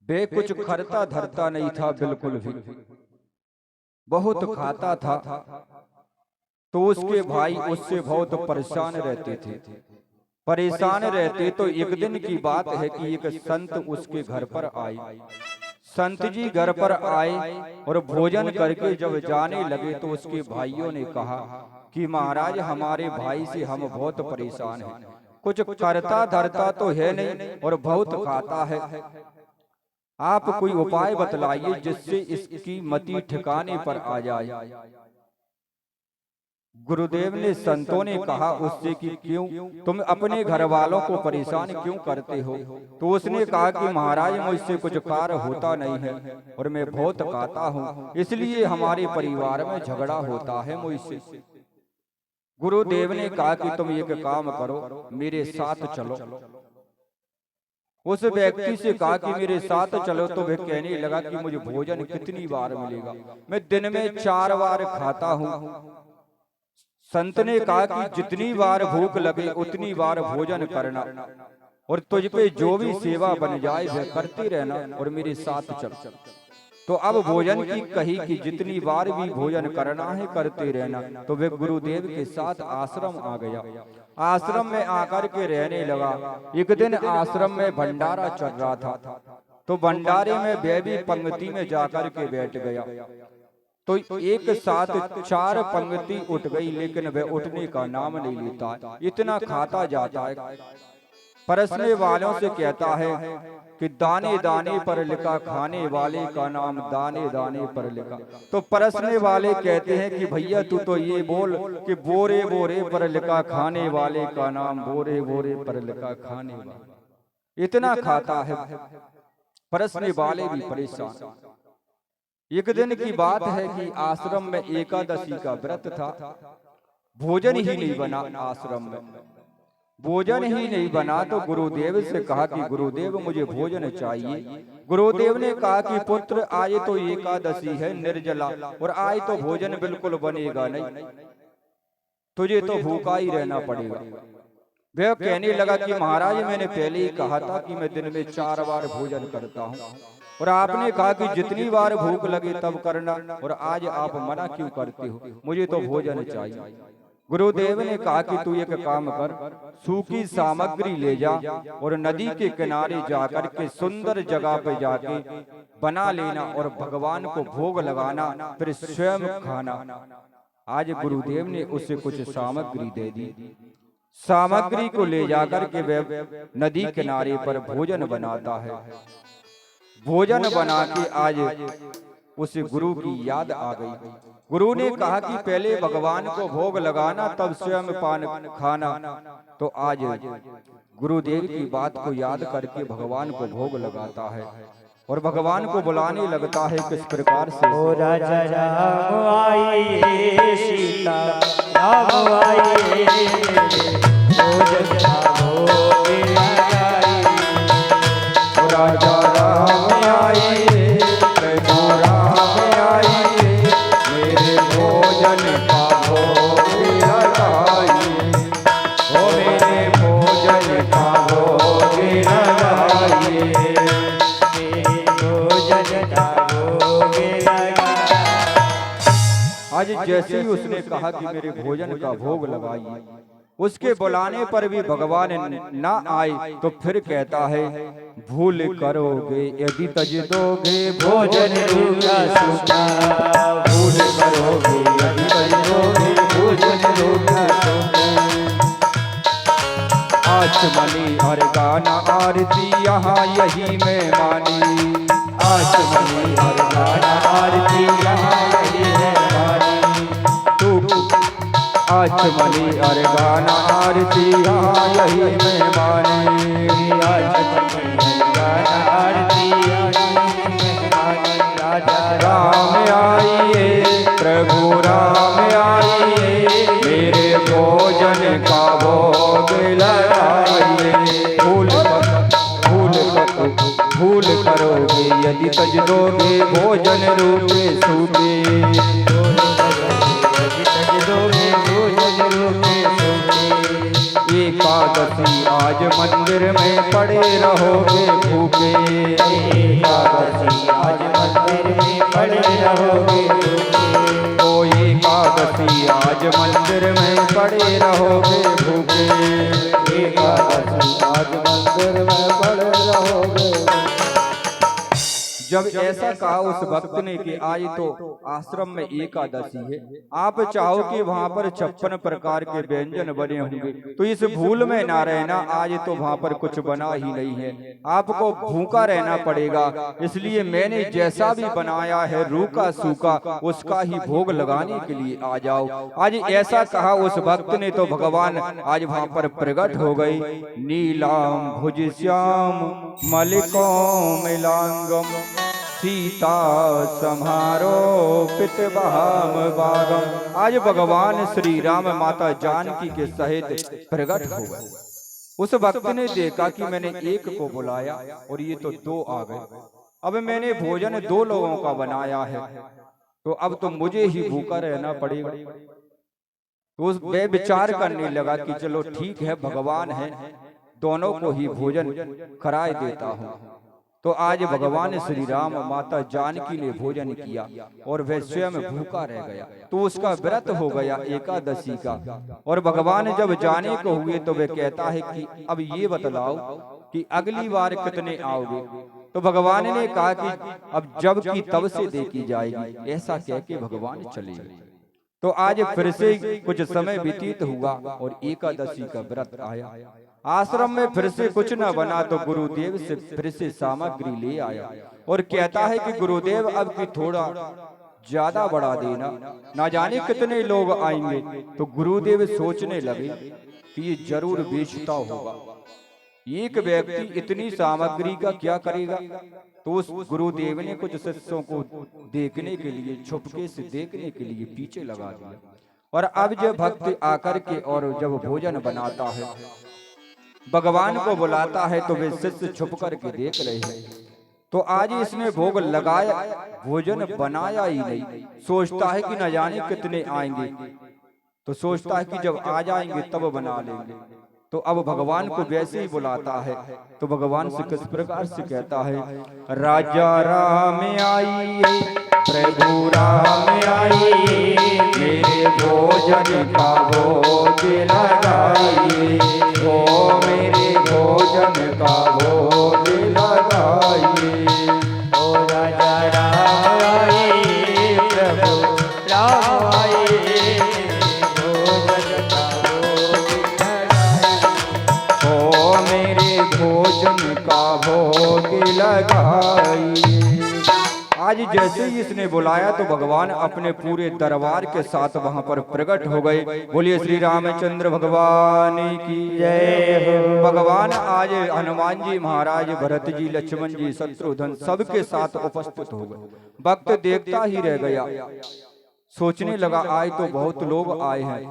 वे कुछ खरता धरता नहीं था बिल्कुल भी, बहुत खाता था। तो उसके भाई उससे बहुत परेशान रहते थे। परेशान रहते तो एक दिन की बात है कि एक संत उसके घर पर आए। संत जी घर पर आए और भोजन करके जब जाने लगे तो उसके भाइयों ने कहा कि महाराज, हमारे भाई से हम बहुत परेशान हैं, कुछ करता धरता तो है नहीं और बहुत खाता है। आप कोई उपाय बतलाइए जिससे इसकी मति ठिकाने पर आ जाए। गुरुदेव ने, संतों ने कहा उससे कि क्यों तुम अपने घर वालों को परेशान क्यों करते हो? तो उसने कहा कि महाराज, मुझसे कुछ कार्य होता नहीं है और मैं बहुत खाता हूँ, इसलिए हमारे परिवार में झगड़ा होता है मुझसे। गुरुदेव ने कहा कि तुम एक काम करो, मेरे साथ चलो। उस व्यक्ति से कहा कि मेरे साथ चलो, तो वह कहने लगा कि मुझे भोजन कितनी बार मिलेगा? मैं दिन में 4 बार खाता हूँ। संत ने कहा कि जितनी बार भूख लगे उतनी बार भोजन करना और तुझ पे जो भी सेवा बन जाए वह करते रहना और मेरे साथ चल। तो अब भोजन की कही कि जितनी बार भी भोजन करना है करते रहना। तो वह गुरुदेव के साथ आश्रम आ गया। आश्रम में आकर के रहने लगा। एक दिन आश्रम में भंडारा चल रहा था, तो भंडारे में वह भी पंक्ति में जाकर के बैठ गया। तो एक साथ 4 पंक्ति उठ गई, लेकिन वह उठने का नाम नहीं लेता, इतना खाता जाता है। परसने वालों से कहता है कि दाने दाने पर लिखा, खाने वाले का नाम दाने दाने पर लिखा। तो परसने वाले कहते हैं कि भैया तू तो ये बोल कि बोरे बोरे पर लिखा, खाने वाले का नाम बोरे बोरे पर लिखा, खाने वाले। इतना खाता है, परसने वाले भी परेशान। एक दिन की बात है कि आश्रम में एकादशी का व्रत था। भोजन ही नहीं बना, आश्रम में भोजन ही नहीं बना। तो गुरुदेव से कहा कि गुरुदेव मुझे भोजन चाहिए। गुरुदेव ने कहा कि पुत्र, आज तो एकादशी है निर्जला और आज तो भोजन बिल्कुल बनेगा नहीं, तुझे तो भूखा ही रहना पड़ेगा। वह कहने लगा कि महाराज, मैंने पहले ही कहा था कि मैं दिन में 4 बार भोजन करता हूँ और आपने कहा कि जितनी बार भूख लगे तब करना, और आज आप मना क्यों करते हो? मुझे तो भोजन चाहिए। गुरुदेव ने कहा कि तू एक काम कर, सूखी सामग्री ले जा और नदी के किनारे जाकर के सुंदर जगह पे जाके बना लेना और भगवान को भोग लगाना, फिर स्वयं खाना। आज गुरुदेव ने उसे कुछ सामग्री दे दी। सामग्री को ले जाकर के वे नदी किनारे पर भोजन बनाता है। भोजन बना के आज उसे गुरु की याद आ गई। गुरु ने कहा कि पहले भगवान को भोग लगाना, तब स्वयं पान खाना। तो आज गुरुदेव की बात को याद करके भगवान को भोग लगाता है और भगवान को बुलाने लगता है। किस प्रकार से? ओ राजा राम आइए, सीता राम आइए, भोजन भोग लगाइए। ओ राजा राम आइए, प्रभु राम आइए, मेरे भोजन का भोग लगाइए। ओ मेरे भोजन का भोग लगाइए। आज जैसे ही उसने कहा कि मेरे भोजन का भोग लगाइए, उसके बुलाने पर भी भगवान ना आए तो फिर कहता है, भूल करोगे यदि तज दोगे भोजन रूखा सूखा। भूल करोगे यदि तज दोगे भोजन रूखा सूखा। आचमनी और गाना आरती यहाँ यही में मानी। आचमनी और गाना आरती यहाँ यही में मानी। आचमनी और गाना आरती यहाँ यही में मानी। आचमनी गाना आरती राम आइए, प्रभु राम आइए, मेरे भोजन का भोग लगाइए। भूल करोगे यदि तज दोगे भोजन रूपे सूखे। एकादशी एकादशी आज मंदिर में पड़े रहोगे भूखे। एकादशी आज मंदिर में पड़े रहोगे भूखे। ओ एकादशी आज मंदिर में पड़े रहोगे भूखे। एकादशी आज मंदिर में पड़े रहोगे। जब ऐसा कहा उस भक्त ने कि आज तो आश्रम में एकादशी है, आप चाहो कि वहां पर 56 प्रकार के व्यंजन बने होंगे, तो इस भूल में ना रहना, आज तो वहां पर कुछ बना ही नहीं है, आपको भूखा रहना पड़ेगा। इसलिए मैंने जैसा भी बनाया है रूखा सूखा उसका ही भोग लगाने के लिए आ जाओ। आज ऐसा कहा उस भक्त ने तो भगवान आज वहां पर प्रकट हो गए। नीलाम भुज श्याम मलिकों मिलांगम सीता समारो पितवाम बागम। आज भगवान श्री राम माता जानकी के सहित प्रकट हो गए। उस भक्त ने देखा कि मैंने एक को बुलाया और ये तो 2 आ गए, अब मैंने भोजन 2 लोगों का बनाया है, तो अब तो मुझे ही भूखा रहना पड़ेगा। तो उस वे विचार करने लगा कि चलो ठीक है, भगवान है, दोनों को ही भोजन कराए देता हूँ। तो आज भगवान श्री राम माता जानकी ने भोजन किया और वह स्वयं भूखा रह गया, तो उसका व्रत हो गया एकादशी का। और भगवान जब जाने को हुए तो वह कहता है कि अब ये बतलाओ कि अगली बार कितने आओगे। तो भगवान ने कहा कि अब जब की तब से देखी जाएगी। ऐसा कह के भगवान चले गए। तो आज फिर से कुछ समय व्यतीत हुआ और एकादशी का व्रत आया। आश्रम में फिर से कुछ न बना तो गुरुदेव से फिर से सामग्री ले आया और कहता है कि गुरुदेव अब की थोड़ा ज्यादा बढ़ा देना, ना जाने कितने लोग आएंगे। तो गुरुदेव सोचने लगे कि ये जरूर बेचता होगा, एक व्यक्ति इतनी सामग्री का क्या करेगा। तो उस गुरुदेव ने कुछ शिष्यों को देखने के लिए, छुपके से देखने के लिए पीछे लगा दिया। और अब जब भक्त आकर के और जब भोजन बनाता है, भगवान को बुलाता है, तो वे शिष्य छुप करके देख रहे हैं। तो आज इसने भोग लगाया, भोजन बनाया ही नहीं। सोचता है कि न जाने कितने आएंगे, तो सोचता है कि जब आ जाएंगे तब बना लेंगे। तो अब भगवान को वैसे ही बुलाता है, तो भगवान से किस प्रकार से कहता है, राजा राम आइए, प्रभु राम आइए, मेरे भोजन का भोग लगाइए, ओ मेरे भोजन का भोग लगाइए। ओ राजा राम आइए, प्रभु राम आइए, भोजन का भोग लगाइए, ओ मेरे भोजन का भोग लगाइए। आज जैसे ही इसने बुलाया तो भगवान अपने पूरे दरबार के साथ वहां पर प्रकट हो गए। बोलिए श्री रामचंद्र भगवान की जय हो। भगवान आज हनुमान जी महाराज, भरत जी, लक्ष्मण जी, शत्रुघ्न सबके साथ उपस्थित हो गए। भक्त देखता ही रह गया, सोचने लगा आज तो बहुत लोग आए हैं,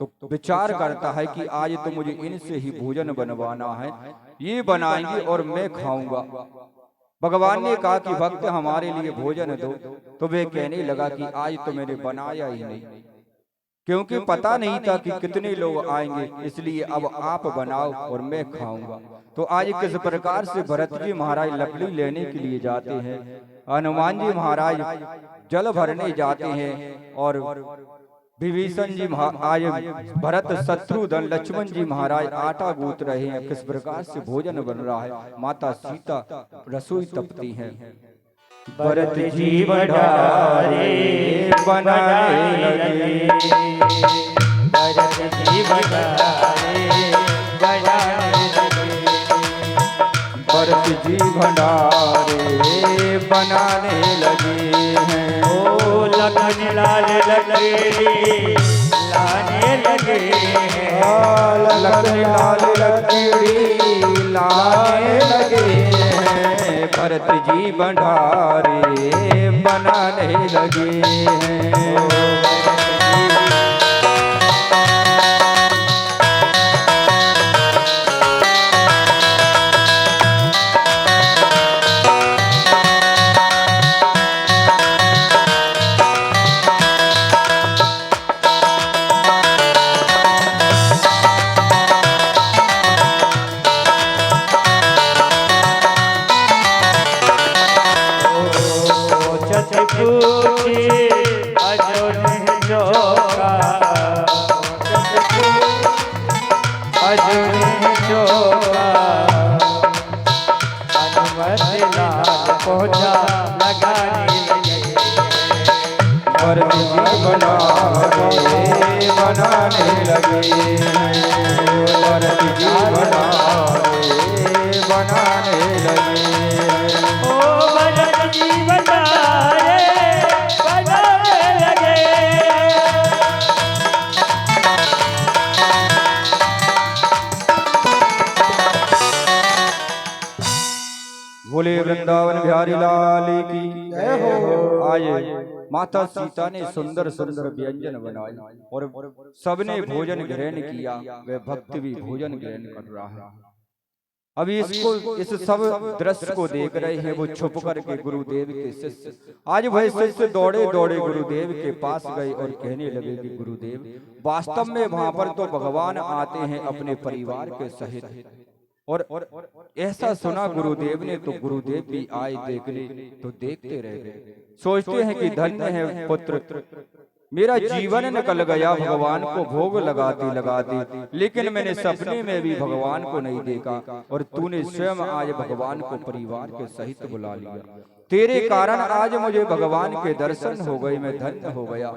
तो विचार करता है कि आज तो मुझे इनसे ही भोजन बनवाना है, ये बनाएंगे और मैं खाऊंगा। भगवान ने कहा कि भक्त हमारे लिए भोजन दो। तो वे कहने लगा कि आज तो मैंने बनाया ही नहीं, क्योंकि पता नहीं था कि कितने लोग आएंगे, इसलिए अब आप बनाओ और मैं खाऊंगा। तो आज किस प्रकार से भरत जी महाराज लकड़ी लेने के लिए जाते हैं, हनुमान जी महाराज जल भरने जाते हैं, और विभीषण जी आज भरत, शत्रुघ्न, लक्ष्मण जी महाराज आटा गूंथ रहे हैं। किस प्रकार से भोजन बन रहा है, माता सीता रसोई तपती हैं। भरत जी बढ़ारे बनाने लगे, भरत जी बढ़ारे बनाने लगे, भरत जी भंडारे बनाने लगे हैं। ओ लखन लाल लकड़ी लाने लगे हैं, लखन लाल लकड़ी लाने लगे हैं। भरत जी भंडारे बनाने लगे हैं। भरत लाल पहुंचा लगाने लगे भरत जी बनाने लगे भरत जी बनाने लगे ओ भरत जी बनाने लगे बोले वृंदावन बिहारी लाल की जय हो। आए माता सीता ने सुंदर सुंदर व्यंजन बनाए और सबने भोजन ग्रहण किया। वह भक्त भी भोजन ग्रहण कर रहा है। अभी इसको इस सब दृश्य को देख रहे हैं वो छुप करके गुरुदेव के शिष्य। आज वह शिष्य दौड़े दौड़े गुरुदेव के पास गए और कहने लगे कि गुरुदेव वास्तव में वहां पर तो भगवान आते हैं अपने परिवार के सहित। और ऐसा सुना गुरुदेव ने तो गुरुदेव भी आए देखने तो देखते रह गए। सोचते हैं कि धन्य है पुत्र, मेरा जीवन निकल गया भगवान को भोग लगाते लगाते, लेकिन मैंने सपने में भी भगवान को नहीं देखा और तूने स्वयं आज भगवान को परिवार के सहित बुला लिया। तेरे कारण आज मुझे भगवान के दर्शन हो गए, मैं धन्य हो गया।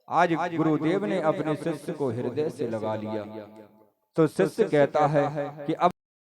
आज गुरुदेव ने अपने शिष्य को हृदय से लगा लिया। तो शिष्य कहता है कि अब